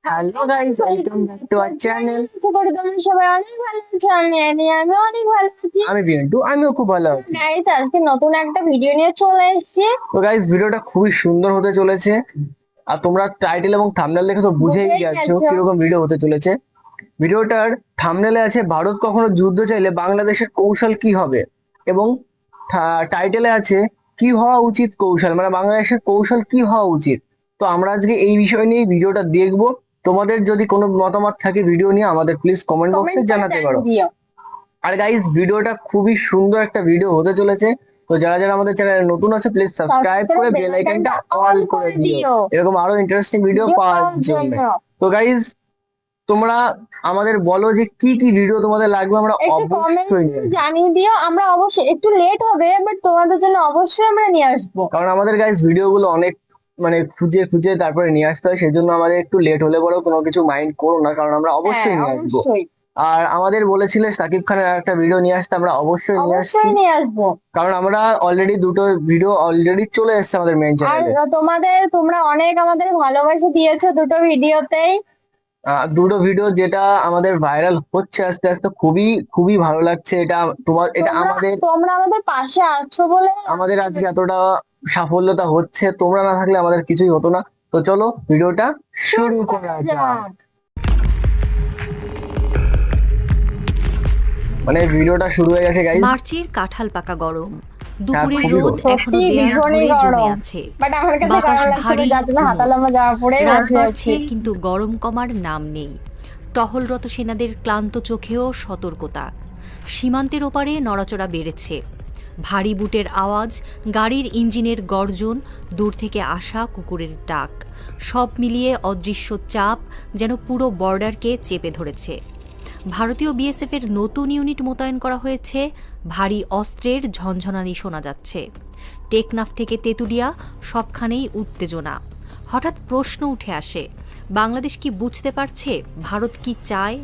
Hello guys, welcome back to our channel. আশা করি তোমরা সবাই অনেক ভালো আছো। আমি অনেক ভালো আছি। আমি বিন্টু, আমিও খুব ভালো আছি। গাইস, আজকে নতুন একটা ভিডিও নিয়ে চলে এসেছি। তো গাইস, ভিডিওটা খুবই সুন্দর হতে চলেছে। আর তোমরা টাইটেল এবং থাম্বনেল দেখে তো বুঝেই গেছো কিরকম ভিডিও হতে চলেছে। ভিডিওটার থাম্বনেলে আছে ভারত কখনো যুদ্ধ চাইলে বাংলাদেশের কৌশল কি হবে, এবং টাইটেলে আছে কি হওয়া উচিত কৌশল, মানে বাংলাদেশের কৌশল কি হওয়া উচিত। তো আমরা আজকে এই বিষয় নিয়ে ভিডিওটা দেখবো। তোমাদের যদি কোনো মতামত থাকে ভিডিও নিয়ে, আমাদের প্লিজ কমেন্ট বক্সে জানাতে পারো। আর গাইস, ভিডিওটা খুবই সুন্দর একটা ভিডিও হতে চলেছে। তো যারা যারা আমাদের চ্যানেলে নতুন আছে প্লিজ সাবস্ক্রাইব করে বেল আইকনটা অল করে দিও এরকম আরো ইন্টারেস্টিং ভিডিও পাওয়ার জন্য। তো গাইস, তোমরা আমাদের বলো যে কি কি ভিডিও তোমাদের লাগবে, আমরা অবশ্যই জানিয়ে দিও। আমরা অবশ্যই একটু লেট হবে, বাট তোমাদের জন্য অবশ্যই আমরা নিয়ে আসবো। কারণ আমাদের গাইস ভিডিও গুলো অনেক মানে খুঁজে খুঁজে তারপরে নিয়ে আসতে হয়, সেই জন্য আমাদের একটু লেট হলে পরেও কোনো কিছু মাইন্ড করো না, কারণ আমরা অবশ্যই নিয়ে আসবো। আর আমাদের বলেছিলে সাকিব খানের একটা ভিডিও নিয়ে আসতে, আমরা অবশ্যই নিয়ে আসবো, কারণ আমরা অলরেডি দুটো ভিডিও অলরেডি চলে এসেছে আমাদের মেইন চ্যানেলে। আর তোমরা অনেক আমাদের ভালোবাসা দিয়েছো দুটো ভিডিওতেই। দুটো ভিডিও যেটা আমাদের ভাইরাল হচ্ছে আস্তে আস্তে, খুবই খুবই ভালো লাগছে। এটা তোমরা আমাদের পাশে আছো বলে আমাদের আজকে এতটা সাফল্যতা হচ্ছে। তোমরা না থাকলে আমাদের কিছুই হতো না। তো চলো ভিডিওটা শুরু করা যাক। মানে ভিডিওটা শুরু হয়ে গেছে গাইস। মার্চের কাঁঠাল পাকা গরম, দুপুরের রোদ এখনো দেয়াল ধরে জমে আছে। বাতাস ভারী, রাত বাড়ছে কিন্তু গরম কমার নাম নেই। টহলরত সেনাদের ক্লান্ত চোখেও সতর্কতা। সীমান্তের ওপারে নড়াচড়া বেড়েছে। ভারী বুটের আওয়াজ, গাড়ির ইঞ্জিনের গর্জন, দূর থেকে আসা কুকুরের ডাক, সব মিলিয়ে অদৃশ্য চাপ যেন পুরো বর্ডারকে চেপে ধরেছে। ভারতীয় বিএসএফের নতুন ইউনিট মোতায়েন করা হয়েছে। ভারী অস্ত্রের ঝনঝনানি শোনা যাচ্ছে। টেকনাফ থেকে তেঁতুলিয়া সবখানেই উত্তেজনা। হঠাৎ প্রশ্ন উঠে আসে, বাংলাদেশ কি বুঝতে পারছে ভারত কি চায়?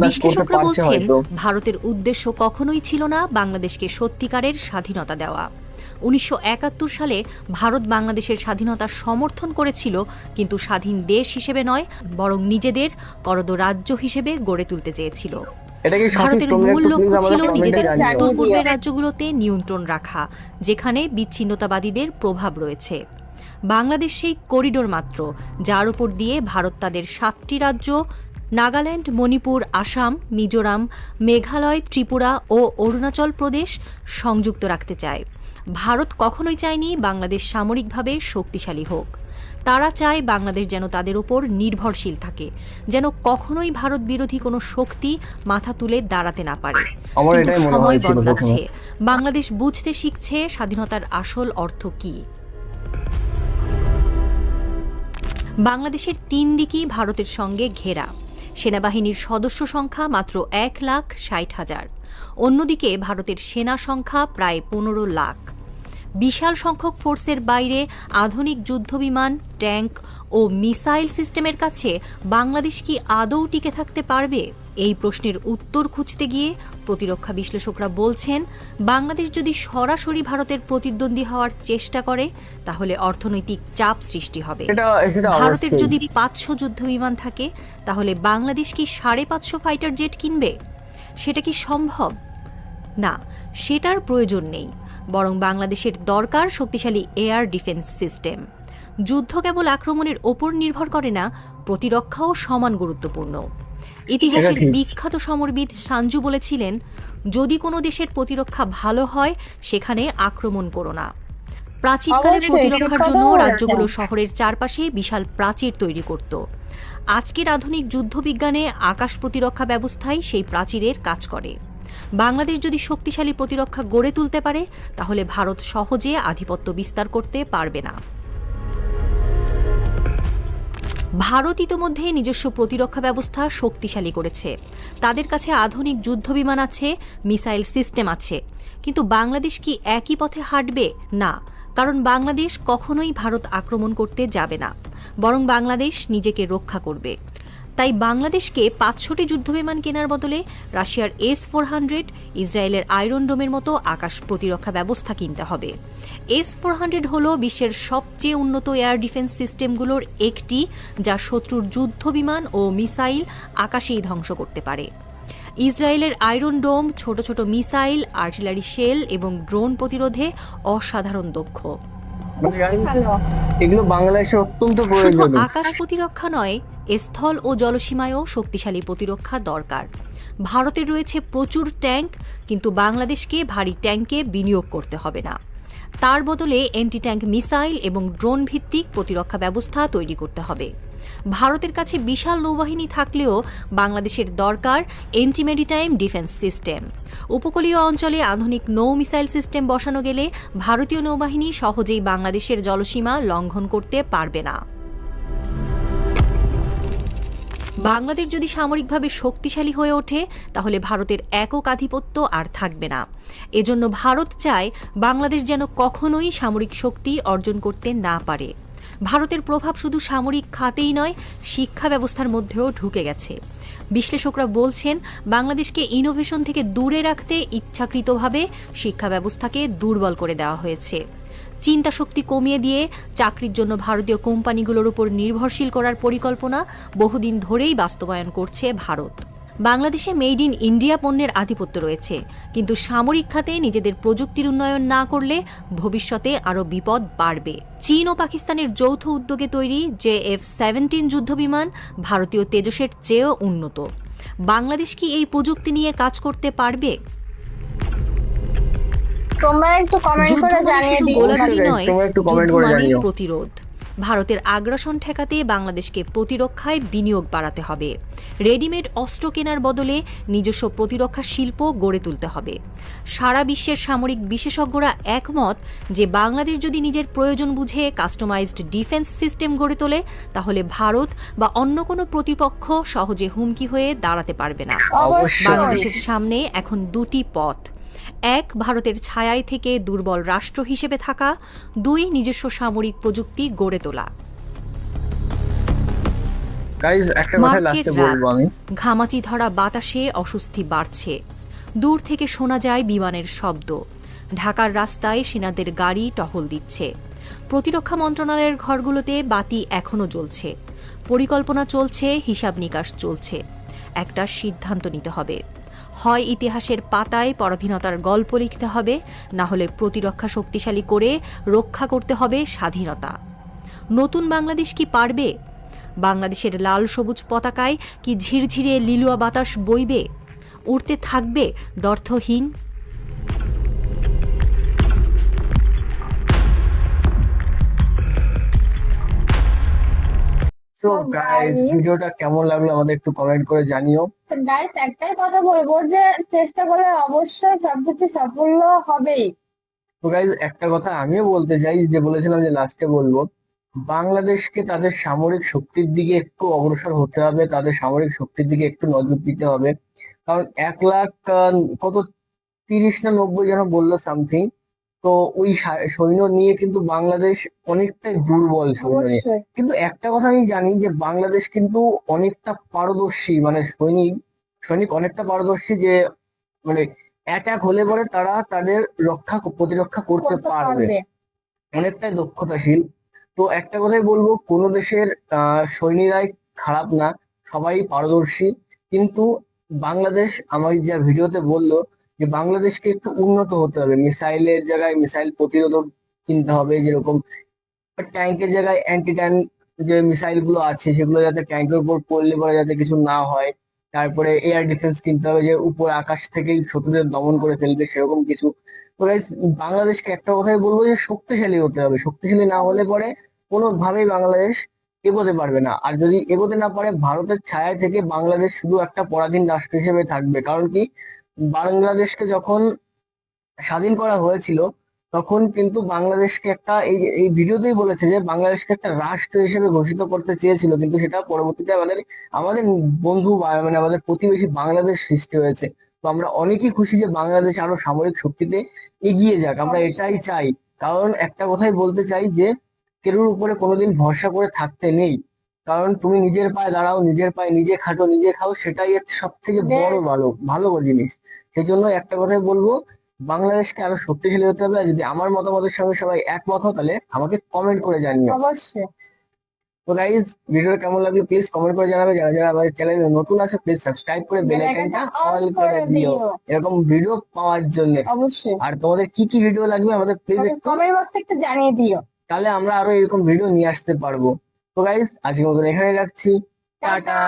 বিশ্লেষকরা বলছেন ভারতের উদ্দেশ্য কখনোই ছিল না বাংলাদেশকে সত্যিকারের স্বাধীনতা দেওয়া। 1971 সালে ভারত বাংলাদেশের স্বাধীনতার সমর্থন করেছিল, কিন্তু স্বাধীন দেশ হিসেবে নয়, বরং নিজেদের করদ রাজ্য হিসেবে গড়ে তুলতে চেয়েছিল। ভারতের মূল লক্ষ্য ছিল নিজেদের উত্তর পূর্বের রাজ্যগুলোতে নিয়ন্ত্রণ রাখা, যেখানে বিচ্ছিন্নতাবাদীদের প্রভাব রয়েছে। বাংলাদেশ সেই করিডোর মাত্র, যার উপর দিয়ে ভারত তাদের 7টি রাজ্য নাগাল্যান্ড, মণিপুর, আসাম, মিজোরাম, মেঘালয়, ত্রিপুরা ও অরুণাচল প্রদেশ সংযুক্ত রাখতে চায়। ভারত কখনোই চায়নি বাংলাদেশ সামরিকভাবে শক্তিশালী হোক। তারা চায় বাংলাদেশ যেন তাদের ওপর নির্ভরশীল থাকে, যেন কখনোই ভারত বিরোধী কোনো শক্তি মাথা তুলে দাঁড়াতে না পারে। কিন্তু সময় বদলাচ্ছে, বাংলাদেশ বুঝতে শিখছে স্বাধীনতার আসল অর্থ কী। বাংলাদেশের 3 দিকই ভারতের সঙ্গে ঘেরা। সেনাবাহিনীর সদস্য সংখ্যা মাত্র 1,60,000। অন্যদিকে ভারতের সেনা সংখ্যা প্রায় 15 লাখ। বিশাল সংখ্যক ফোর্সের বাইরে আধুনিক যুদ্ধবিমান, ট্যাঙ্ক ও মিসাইল সিস্টেমের কাছে বাংলাদেশ কি আদৌ টিকে থাকতে পারবে? এই প্রশ্নের উত্তর খুঁজতে গিয়ে প্রতিরক্ষা বিশ্লেষকরা বলছেন, বাংলাদেশ যদি সরাসরি ভারতের প্রতিদ্বন্দ্বী হওয়ার চেষ্টা করে তাহলে অর্থনৈতিক চাপ সৃষ্টি হবে। ভারতের যদি 500 যুদ্ধবিমান থাকে, তাহলে বাংলাদেশ কি 550 ফাইটার জেট কিনবে? সেটা কি সম্ভব? না, সেটার প্রয়োজন নেই। বরং বাংলাদেশের দরকার শক্তিশালী এয়ার ডিফেন্স সিস্টেম। যুদ্ধ কেবল আক্রমণের ওপর নির্ভর করে না, প্রতিরক্ষাও সমান গুরুত্বপূর্ণ। ইতিহাসের বিখ্যাত সমরবিদ সাঞ্জু বলেছিলেন, যদি কোনো দেশের প্রতিরক্ষা ভালো হয় সেখানে আক্রমণ করো না। প্রাচীনকালে প্রতিরক্ষার জন্য রাজ্যগুলো শহরের চারপাশে বিশাল প্রাচীর তৈরি করত। আজকের আধুনিক যুদ্ধবিজ্ঞানে আকাশ প্রতিরক্ষা ব্যবস্থাই সেই প্রাচীরের কাজ করে। বাংলাদেশ যদি শক্তিশালী প্রতিরক্ষা গড়ে তুলতে পারে, তাহলে ভারত সহজে আধিপত্য বিস্তার করতে পারবে না। ভারত ইতোমধ্যে নিজস্ব প্রতিরক্ষা ব্যবস্থা শক্তিশালী করেছে। তাদের কাছে আধুনিক যুদ্ধবিমান আছে, মিসাইল সিস্টেম আছে। কিন্তু বাংলাদেশ কি একই পথে হাঁটবে? না, কারণ বাংলাদেশ কখনোই ভারত আক্রমণ করতে যাবে না, বরং বাংলাদেশ নিজেকে রক্ষা করবে। তাই বাংলাদেশকে 500টি যুদ্ধবিমান কেনার বদলে রাশিয়ার S-400, ইসরায়েলের আয়রন ডোমের মতো আকাশ প্রতিরক্ষা ব্যবস্থা কিনতে হবে। S-400 হল বিশ্বের সবচেয়ে উন্নত এয়ার ডিফেন্স সিস্টেমগুলোর একটি, যা শত্রুর যুদ্ধবিমান ও মিসাইল আকাশেই ধ্বংস করতে পারে। ইসরায়েলের আয়রন ডোম ছোট ছোট মিসাইল, আর্টিলারি শেল এবং ড্রোন প্রতিরোধে অসাধারণ দক্ষ। মানে guys, ভালো। এগুলো বাংলাদেশে অত্যন্ত শুধু প্রয়োজনীয়। আকাশ প্রতিরক্ষা নয়, স্থল ও জলসীমায়ও শক্তিশালী প্রতিরক্ষা দরকার। ভারতের রয়েছে প্রচুর ট্যাঙ্ক, কিন্তু বাংলাদেশকে ভারী ট্যাঙ্কে বিনিয়োগ করতে হবে না। তার বদলে অ্যান্টি ট্যাঙ্ক মিসাইল এবং ড্রোন ভিত্তিক প্রতিরক্ষা ব্যবস্থা তৈরি করতে হবে। ভারতের কাছে বিশাল নৌবাহিনী থাকলেও বাংলাদেশের দরকার অ্যান্টি মেরিটাইম ডিফেন্স সিস্টেম। উপকূলীয় অঞ্চলে আধুনিক নৌ মিসাইল সিস্টেম বসানো গেলে ভারতীয় নৌবাহিনী সহজেই বাংলাদেশের জলসীমা লঙ্ঘন করতে পারবে না। বাংলাদেশ যদি সামরিকভাবে শক্তিশালী হয়ে ওঠে, তাহলে ভারতের একক আধিপত্য আর থাকবে না। এজন্য ভারত চায় বাংলাদেশ যেন কখনোই সামরিক শক্তি অর্জন করতে না পারে। ভারতের প্রভাব শুধু সামরিক খাতেই নয়, শিক্ষা ব্যবস্থার মধ্যেও ঢুকে গেছে। বিশ্লেষকরা বলছেন, বাংলাদেশকে ইনোভেশন থেকে দূরে রাখতে ইচ্ছাকৃতভাবে শিক্ষা ব্যবস্থাকে দুর্বল করে দেওয়া হয়েছে। চিন্তা শক্তি কমিয়ে দিয়ে চাকরির জন্য ভারতীয় কোম্পানিগুলোর উপর নির্ভরশীল করার পরিকল্পনা বহুদিন ধরেই বাস্তবায়ন করছে ভারত। বাংলাদেশে মেড ইন ইন্ডিয়া পণ্যের আধিপত্য রয়েছে, কিন্তু সামরিক খাতে নিজেদের প্রযুক্তির উন্নয়ন না করলে ভবিষ্যতে আরও বিপদ বাড়বে। চীন ও পাকিস্তানের যৌথ উদ্যোগে তৈরি JF-17 যুদ্ধবিমান ভারতীয় তেজসের চেয়েও উন্নত। বাংলাদেশ কি এই প্রযুক্তি নিয়ে কাজ করতে পারবে? তোমরা একটু কমেন্ট যুদ্ধ করে মানে জানিয়ে শুধু দিও। গোলাবারি অবশ্যই guys, নয়, তোমরা একটু comment যুদ্ধ করে মানেই জানিও। প্রতিরোধ। ভারতের আগ্রাসন ঠেকাতে বাংলাদেশকে প্রতিরক্ষায় বিনিয়োগ বাড়াতে হবে। রেডিমেড অস্ত্র কেনার বদলে নিজস্ব প্রতিরক্ষা শিল্প গড়ে তুলতে হবে। সারা বিশ্বের সামরিক বিশেষজ্ঞরা একমত যে বাংলাদেশ যদি নিজের প্রয়োজন বুঝে কাস্টমাইজড ডিফেন্স সিস্টেম গড়ে তোলে, তাহলে ভারত বা অন্য কোনো প্রতিপক্ষ সহজে হুমকি হয়ে দাঁড়াতে পারবে না। অবশ্যই। বাংলাদেশের সামনে এখন দুটি পথ: এক, ভারতের ছায়ায় থেকে দুর্বল রাষ্ট্র হিসেবে থাকা; দুই, নিজস্ব সামরিক প্রযুক্তি গড়ে তোলা। গাইজ একটা কথা মার্চের লাস্টে রাত, বলবো আমি। ঘামাচি ধরা বাতাসে অস্বস্তি বাড়ছে। দূর থেকে শোনা যায় বিমানের শব্দ। ঢাকার রাস্তায় সেনাদের গাড়ি টহল দিচ্ছে। প্রতিরক্ষা মন্ত্রণালয়ের ঘরগুলোতে বাতি এখনও জ্বলছে। পরিকল্পনা চলছে, হিসাব নিকাশ চলছে। একটা সিদ্ধান্ত নিতে হবে। হয় ইতিহাসের পাতায় পরাধীনতার গল্প লিখতে হবে, না হলে প্রতিরক্ষা শক্তিশালী করে রক্ষা করতে হবে স্বাধীনতা। নতুন বাংলাদেশ কি পারবে? বাংলাদেশের লাল সবুজ পতাকায় কি ঝিরঝিরে লিলুয়া বাতাস বইবে? উড়তে থাকবে দ্ব্যর্থহীন? সো গাইজ, ভিডিওটা কেমন লাগলো আমাদের একটু কমেন্ট করে জানিও। গাইস, একটাই কথা বলবো যে চেষ্টা করলে অবশ্যই সবকিছু সাফল্য হবেই। তো গাইজ একটা কথা আমিও বলতে চাই, যে বলেছিলাম যে লাস্টে বলবো, বাংলাদেশকে তাদের সামরিক শক্তির দিকে একটু অগ্রসর হতে হবে, তাদের সামরিক শক্তির দিকে একটু নজর দিতে হবে। কারণ 1 লাখ কত 30 না 90 যেন বললো সামথিং, তো ওই সৈন্য নিয়ে কিন্তু বাংলাদেশ অনেকটাই দুর্বল সৈন্য নিয়ে। অবশ্যই। কিন্তু একটা কথা আমি জানি যে বাংলাদেশ কিন্তু অনেকটা পারদর্শী, মানে সৈনিক অনেকটা পারদর্শী, যে মানে অ্যাটাক হলে পরে তারা তাদের প্রতিরক্ষা করতে পারবে, অনেকটাই দক্ষতাশীল। তো একটা কথাই বলবো, কোনো দেশের সৈনিকরাই খারাপ না, সবাই পারদর্শী। কিন্তু বাংলাদেশ আমার যা ভিডিওতে বললো যে বাংলাদেশকে একটু উন্নত হতে হবে, মিসাইলের জায়গায় মিসাইল প্রতিরোধক কিনতে হবে, যেরকম ট্যাঙ্কের জায়গায় অ্যান্টি ট্যাঙ্ক যে মিসাইল গুলো আছে সেগুলো যাতে ট্যাঙ্কের উপর পড়লে পরে যাতে কিছু না হয়। তারপরে এয়ার ডিফেন্স কিনতে হবে, যে উপর আকাশ থেকেই শত্রুদের দমন করে ফেলবে সেরকম কিছু। তো guys, বাংলাদেশকে একটা কথাই বলবো যে শক্তিশালী হতে হবে। শক্তিশালী না হলে পরে কোনোভাবেই বাংলাদেশ এগোতে পারবে না। আর যদি এগোতে না পারে, ভারতের ছায়া থেকে বাংলাদেশ শুধু একটা পরাধীন রাষ্ট্র হিসেবে থাকবে। কারণ কি, বাংলাদেশকে যখন স্বাধীন করা হয়েছিল তখন কিন্তু বাংলাদেশকে একটা এই ভিডিওতেই বলেছে যে বাংলাদেশকে একটা রাষ্ট্র হিসেবে ঘোষিত করতে চেয়েছিল, কিন্তু সেটা পরবর্তীতে আমাদের বন্ধু মানে আমাদের প্রতিবেশী বাংলাদেশ সৃষ্টি হয়েছে। তো আমরা অনেকেই খুশি যে বাংলাদেশ আরো সামরিক শক্তিতে এগিয়ে যাক, আমরা এটাই চাই। কারণ একটা কথাই বলতে চাই যে কেউর উপরে কোনোদিন ভরসা করে থাকতে নেই। কারণ তুমি নিজের পায়ে দাঁড়াও, নিজের পায়ে নিজে খাটো, নিজে খাও, সেটাই সব থেকে বড় ভালো ভালো জিনিস। সেই জন্য একটা কথাই বলবো, বাংলাদেশকে আরো শক্তিশালী হতে হবে। আর যদি আমার মতামতের সঙ্গে সবাই একমত হও তাহলে আমাকে কমেন্ট করে জানিও। অবশ্যই। তো গাইজ, ভিডিওটা কেমন লাগলো প্লিজ কমেন্ট করে জানাবে। যারা যারা আমাদের চ্যানেলে নতুন আছে প্লিজ সাবস্ক্রাইব করে বেল আইকনটা অল করে দিও এরকম ভিডিও পাওয়ার জন্য। অবশ্যই আর তোমাদের কি কি ভিডিও লাগবে আমাদের প্লিজ একটু, কমেন্ট বক্সে একটু জানিয়ে দিও, তাহলে আমরা আরো এরকম ভিডিও নিয়ে আসতে পারবো। তো গাইজ, আজকের মতন এখানে রাখছি, টাটা।